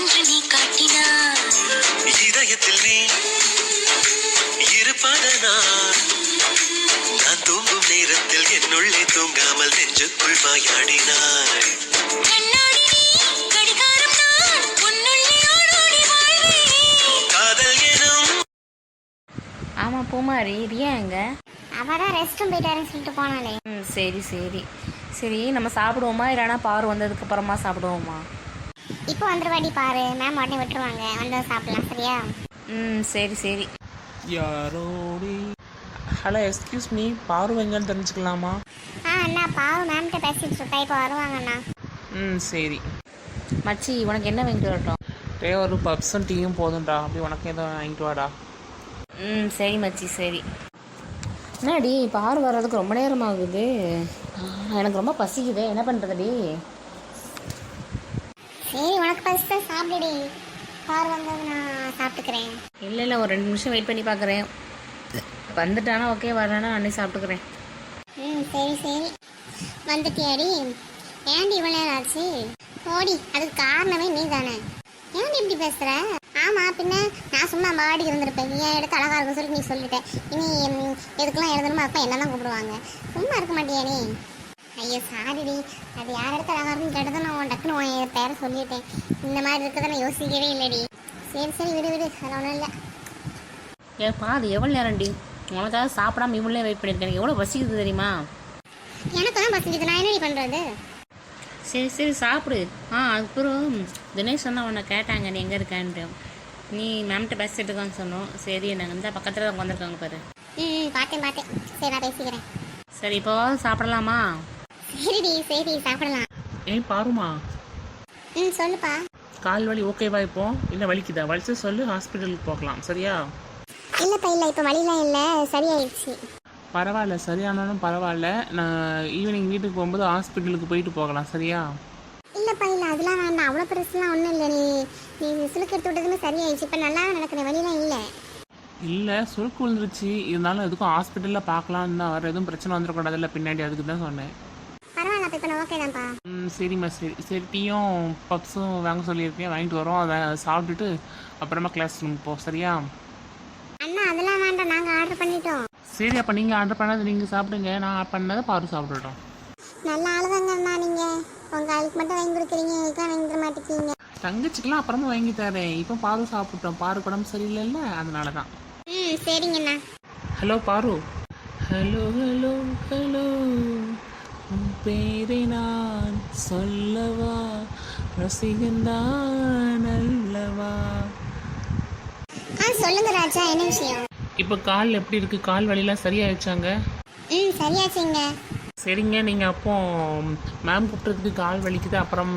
என்று நீ காட்டினாய். இதயத்தில் நீ இருப்பதனால் நான் தூங்கும் நேரத்தில் என்னுள்ளே தூங்காமல் நெஞ்சுக்குள் வாயாடினாய். கண்ணாடி நீ, கடிகாரம் நான், உன்னுள்ளே ஓடோடி வாழ்வேன். காதல் எனும். ஆமா பூமாரி, ரியா எங்க? அவள் தான் ரெஸ்ட் ரூம் போயிட்டாருன்னு சொல்லிட்டு போனாலே. சரி சரி சரி, நம்ம சாப்பிடுவோமா இல்லைனா பாரு வந்ததுக்கு அப்புறமா சாப்பிடுவோமா? இப்போ வந்துருவாடி பாரு, மேம் உடனே விட்டுருவாங்க, வந்து சாப்பிடலாம் சரியா? சரி சரி. யாரோடி? ஹலோ எக்ஸ்கியூஸ் மீ, பாரு எங்கன்னு தெரிஞ்சுக்கலாமா? அண்ணா பாவு மேம்கிட்ட பேசிட்டு இருக்கா, இப்போ வருவாங்கண்ணா. சரி. மச்சி உனக்கு என்ன வாங்கிட்டு வரட்டும்? ஒரு பப்ஸும் டீயும் போதும்டா, அப்படி உனக்கு எதுவும் வாங்கிட்டு வாடா. சரி மச்சி சரி. என்னடி பாரு வர்றதுக்கு ரொம்ப நேரம் ஆகுது, எனக்கு ரொம்ப பசிக்குது, என்ன பண்ணுறதுடி? சரி உனக்கு ஃபஸ்ட்டு சாப்பிடுடி, பாரு வந்தது நான் சாப்பிட்டுக்கிறேன். இல்லை இல்லை, ஒரு 2 நிமிஷம் வெயிட் பண்ணி பார்க்குறேன், வந்துட்டானா ஓகே, வரலன்னா அன்னே சாப்பிட்டுக்கிறேன். சரி சரி. வந்துட்டியாடி? ஏன்டி இவ்வளோ நேரம் ஆச்சு? ஓடி, அதுக்கு காரணமே நீ தானே. ஏன்டி இப்படி பேசுகிற? ஆமாம் பின்ன, நான் சும்மா பாடி இருந்திருப்பேன், ஏன் எடுத்து அழகாக இருக்கும் சொல்லி நீ சொல்லிட்டேன். இனி எதுக்கெல்லாம் எழுதணுமோ அப்போ என்ன தான் கூப்பிடுவாங்க, சும்மா இருக்க மாட்டியா நீ? ஐயோ சாரிடி, அது யார் எடுத்து அழகாக இருக்குன்னு கேட்டதான் நான் டக்குன்னு உன் பேரை சொல்லிட்டேன். இந்த மாதிரி இருக்கிறத நான் யோசிக்கவே இல்லைடி. சரி சரி விடு விடு, அதெல்லாம் ஒன்றும் இல்லை. ஏன் பாரு எவ்வளோ நேரம்டி, உனக்காக சாப்பிடாம இவ்வளோ வெயிட் பண்ணியிருக்கேன், எனக்கு எவ்வளோ பசிக்குது தெரியுமா? எனக்கு தான் பசிக்குது, நான் என்னடி பண்ணுறது? சரி சரி சாப்பிடு. அதுக்கப்புறம் தினேஷ் சொன்னா உன்னை கேட்டாங்க நீ எங்கே இருக்கான்ட்டு, நீ மேம்கிட்ட பேசிட்டு இருக்கான்னு சொன்னோம். சரி நாங்கள் இந்த பக்கத்தில் தான் வந்திருக்காங்க பாரு. பார்த்தேன், சரி நான் பேசிக்கிறேன். சரி இப்போ சாப்பிடலாமா? சரிடி சரி சாப்பிடலாம். ஏன் பாருமா, சொல்லுப்பா. கால் வலி ஓகேவா இப்போ? இல்லை வலிக்குதா? வலிச்சு சொல்லு, ஹாஸ்பிட்டலுக்கு போகலாம் சரியா? இல்லைப்பா இல்லை, இப்போ வலிலாம் இல்லை, சரியாயிடுச்சு. பரவாயில்ல, சரியானாலும் பரவாயில்ல, நான் ஈவினிங் வீட்டுக்கு போகும்போது ஹாஸ்பிட்டலுக்கு போயிட்டு போகலாம் சரியா? இல்லைப்பா இல்லை, அதெல்லாம் வேண்டாம், அவ்வளோ பெருசுலாம் ஒன்றும் இல்லை. நீ சுளுக்கு எடுத்து விட்டதுமே சரியாயிடுச்சு, இப்போ நல்லா நடக்கிற வழியெலாம் இல்லை. இல்லை சுருக்கு விழுந்துருச்சு, இருந்தாலும் எதுக்கும் ஹாஸ்பிட்டலில் பார்க்கலான்னு தான், வேறு எதுவும் பிரச்சனை வந்துடக்கூடாதுல்ல பின்னாடி, அதுக்கு தான் சொன்னேன். பரவாயில்ல, இப்போ நான் ஓகே தான்ப்பா. சரிம்மா சரி சரி, டீயும் பப்ஸும் வாங்க சொல்லியிருக்கேன், வாங்கிட்டு வரோம், அதை சாப்பிட்டுட்டு அப்புறமா கிளாஸ் ரூம் போ சரியா? அண்ணா அதெல்லாம் வேண்டாம், நாங்கள் ஆர்டர் பண்ணிட்டோம். சரி அப்போ நீங்கள் ஆர்டர் பண்ணாது நீங்கள் சாப்பிடுங்க, நான் பண்ணதை பாரு சாப்பிட்டுட்டோம். நல்ல ஆளுதாங்க அண்ணா, நீங்கள் உங்கள் ஆளுக்கு மட்டும் வாங்கி கொடுக்குறீங்க, எங்களுக்காக வாங்கி தர மாட்டேங்கிறீங்க. தங்கச்சிக்கெலாம் அப்புறமா வாங்கி தரேன், இப்போ பாரு சாப்பிட்டோம், பாரு உடம்பு சரியில்லைல்ல அதனால தான். சரிங்கண்ணா. ஹலோ பாரு. ஹலோ ஹலோ ஹலோ, உன் பேரை நான் சொல்லவா, ரசிகந்தான் அல்லவா? சொல்லுங்க ராஜா, என்ன விஷயம்? இப்போ கால் எப்படி இருக்கு? கால் வலிலாம் சரியாயிடுச்சாங்க? சரியாச்சுங்க. சரிங்க, நீங்கள் அப்போ மேம் கூப்பிட்றதுக்கு கால் வலிக்குது, அப்புறம்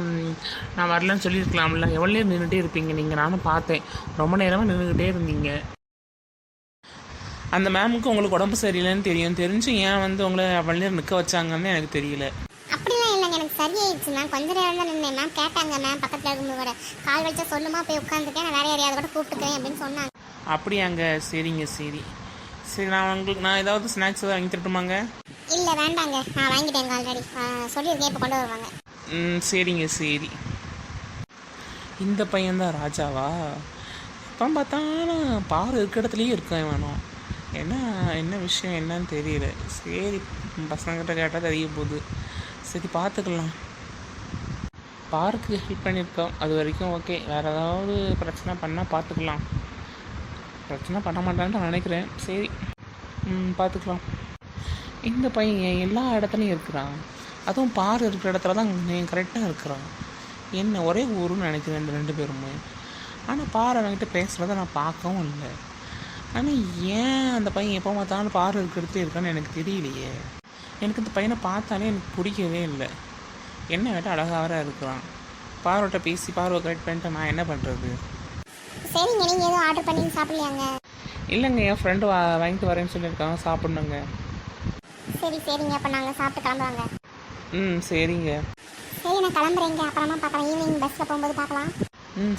நான் வரலன்னு சொல்லியிருக்கலாம்ல. எவ்வளோ நேரம் நின்றுட்டே இருப்பீங்க நீங்கள்? நானும் பார்த்தேன், ரொம்ப நேரமாக நின்றுக்கிட்டே இருந்தீங்க. அந்த மேமுக்கு உங்களுக்கு உடம்பு சரியில்லைன்னு தெரிஞ்சு ஏன் வந்து உங்களை அவ்வளோ நேரம் நிற்க வச்சாங்கன்னு எனக்கு தெரியல. அப்படிலாம் இல்லைங்க, எனக்கு சரியாயிடுச்சு. நான் கொஞ்ச நேரம் தான் நின்னேன், மேம் கேட்டாங்க, மேம் பக்கத்தில் இருக்கும்போது கூட கால் வலிச்சா சொல்லுமா, போய் உட்காந்துருக்கேன், நான் வேற யாரையாவது கூட கூப்பிட்டுக்கிறேன் அப்படின்னு சொன்னாங்க. அப்படியாங்க, சரிங்க சரி சரி. நான் ஏதாவது ஸ்நாக்ஸ் ஏதாவது வாங்கி தரட்டுமாங்க? இல்லை வேண்டாங்க, நான் வாங்கிட்டேங்க ஆல்ரெடி, சொல்லியிருக்கேன், இப்போ கொண்டு வருவாங்க. சரிங்க சரி. இந்த பையன்தான் ராஜாவா? இப்போ பார்த்தாலும் பாரு இருக்க இடத்துலையே இருக்கேன் வேணும். என்ன விஷயம் என்னன்னு தெரியல. சரி பசங்கிட்ட கேட்டால் தெரிய போகுது. சரி பார்த்துக்கலாம். பாருக்கு ஹெல்ப் பண்ணியிருக்கோம், அது வரைக்கும் ஓகே. வேறு ஏதாவது பிரச்சனை பண்ணால் பார்த்துக்கலாம். பிரச்சனை பண்ண மாட்டான்ட்டு நினைக்கிறேன். சரி பார்த்துக்கலாம். இந்த பையன் எல்லா இடத்துலையும் இருக்கிறான், அதுவும் பாரு இருக்கிற இடத்துல தான் கரெக்டாக இருக்கிறான். என்ன ஒரே ஊருன்னு நினைக்கிறேன் இந்த 2 பேருமே. ஆனால் பாரு அவன்கிட்ட பேசுகிறத நான் பார்க்கவும் இல்லை. ஆனால் ஏன் அந்த பையன் எப்போ பார்த்தாலும் பாரு இருக்கிற இடத்துல இருக்கான்னு எனக்கு தெரியலையே. எனக்கு இந்த பையனை பார்த்தாலே எனக்கு பிடிக்கவே இல்லை. என்ன விட அழகாக இருக்கிறான். பார்வட்ட பேசி பார்வை கரெக்ட் பண்ணிட்டு நான் என்ன பண்ணுறது? சரிங்க, நீங்கள் எதுவும் ஆர்டர் பண்ணி சாப்பிட்லையாங்க? இல்லைங்க, என் ஃப்ரெண்டு வாங்கிட்டு வரேன்னு சொல்லியிருக்காங்க, சாப்பிட்ணுங்க. சரிங்க, அப்போ நாங்கள் சாப்பிட்டு கிளம்புறாங்க. சரிங்க. சரி நான் கிளம்புறேங்க, அப்புறமா பார்க்கலாம், ஈவினிங் பஸ்ஸில் போகும்போது பார்க்கலாம்.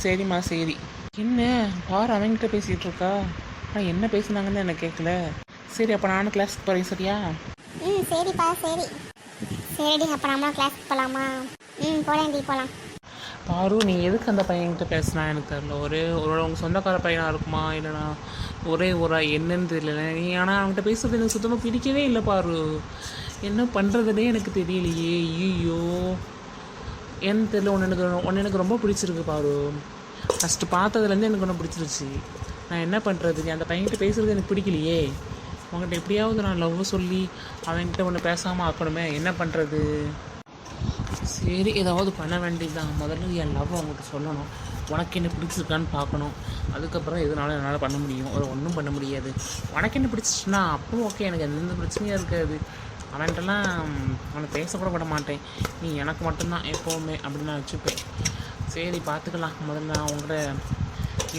சரிம்மா சரி. என்ன பாரு அவங்ககிட்ட பேசிகிட்டு இருக்கா? ஆனால் என்ன பேசுனாங்கன்னு எனக்கு கேட்கல. சரி அப்போ நானும் கிளாஸுக்கு போகிறேன் சரியா? சரிப்பா சரி. சரிடி, அப்போ நம்மளும் கிளாஸுக்கு போகலாமா? போகலாண்டி போகலாம். பாரு நீ எதுக்கு அந்த பையன்கிட்ட பேசினா எனக்கு தெரியல. ஒரு உங்கள் சொந்தக்கார பையனாக இருக்குமா இல்லைனா ஒரே ஊரா என்னன்னு தெரியல நீ. ஆனால் அவன்கிட்ட பேசுறது எனக்கு சுத்தமாக பிடிக்கவே இல்லை பாரு. என்ன பண்ணுறதுனே எனக்கு தெரியலையே. ஐயோ ஏன்னு தெரியல. ஒன்று எனக்கு ரொம்ப பிடிச்சிருக்கு பாரு. ஃபஸ்ட்டு பார்த்ததுலேருந்து எனக்கு ஒன்று பிடிச்சிருச்சு. நான் என்ன பண்ணுறது? அந்த பையன்கிட்ட பேசுகிறது எனக்கு பிடிக்கலையே. அவங்ககிட்ட எப்படியாவது நான் லவ் சொல்லி அவன்கிட்ட ஒன்று பேசாமல் ஆக்கணுமே. என்ன பண்ணுறது? சரி ஏதாவது பண்ண வேண்டியதுதான். முதல்ல என் லவ் அவங்ககிட்ட சொல்லணும். உனக்கு என்ன பிடிச்சிருக்கான்னு பார்க்கணும். அதுக்கப்புறம் எதுனாலும் என்னால் பண்ண முடியும். ஒன்றும் பண்ண முடியாது. உனக்கு என்ன பிடிச்சிச்சுன்னா அப்பவும் ஓகே, எனக்கு எந்த பிரச்சனையும் இருக்காது. அவன்கிட்டலாம் அவனை பேசக்கூட விட மாட்டேன். நீ எனக்கு மட்டும்தான் எப்போவுமே அப்படின்னு நான் வச்சுப்பேன். சரி பார்த்துக்கலாம். முதல்ல நான் அவங்ககிட்ட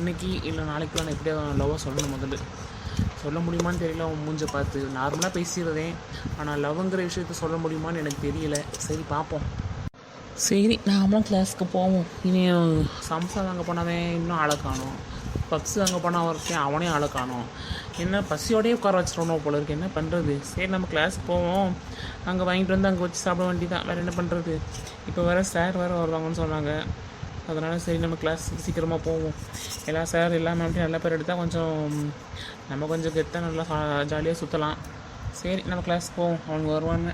இன்றைக்கி இல்லை நாளைக்கு நான் எப்படியா லவ்வாக சொல்லணும். முதல்ல சொல்ல முடியுமான்னு தெரியல. அவன் மூஞ்சை பார்த்து நார்மலாக பேசிடுறேன். ஆனால் லவ்ங்கிற விஷயத்த சொல்ல முடியுமான்னு எனக்கு தெரியல. சரி பார்ப்போம். சரி நாமளும் கிளாஸுக்கு போவோம். இனியும் சம்சா அங்கே போனவன் இன்னும் ஆளை காணும். பப்ஸு அங்கே போனால் ஒருத்தன் அவனையும் ஆளை காணும். என்ன பசியோடய உட்கார வச்சிடணும் போல இருக்கு. என்ன பண்ணுறது? சரி நம்ம கிளாஸுக்கு போவோம். அங்கே வாங்கிட்டு வந்து அங்கே வச்சு சாப்பிட வேண்டியதான். வேறு என்ன பண்ணுறது? இப்போ வேறு சார் வேறு வருவாங்கன்னு சொன்னாங்க. அதனால் சரி நம்ம கிளாஸுக்கு சீக்கிரமாக போவோம். எல்லா சார் எல்லா மேம்ட்டையும் நல்ல பேர் எடுத்தால் கொஞ்சம் நம்ம கொஞ்சம் கெத்தாக நல்லா ஜாலியாக சுற்றலாம். சரி நம்ம கிளாஸுக்கு போவோம். அவங்க வருவாங்க.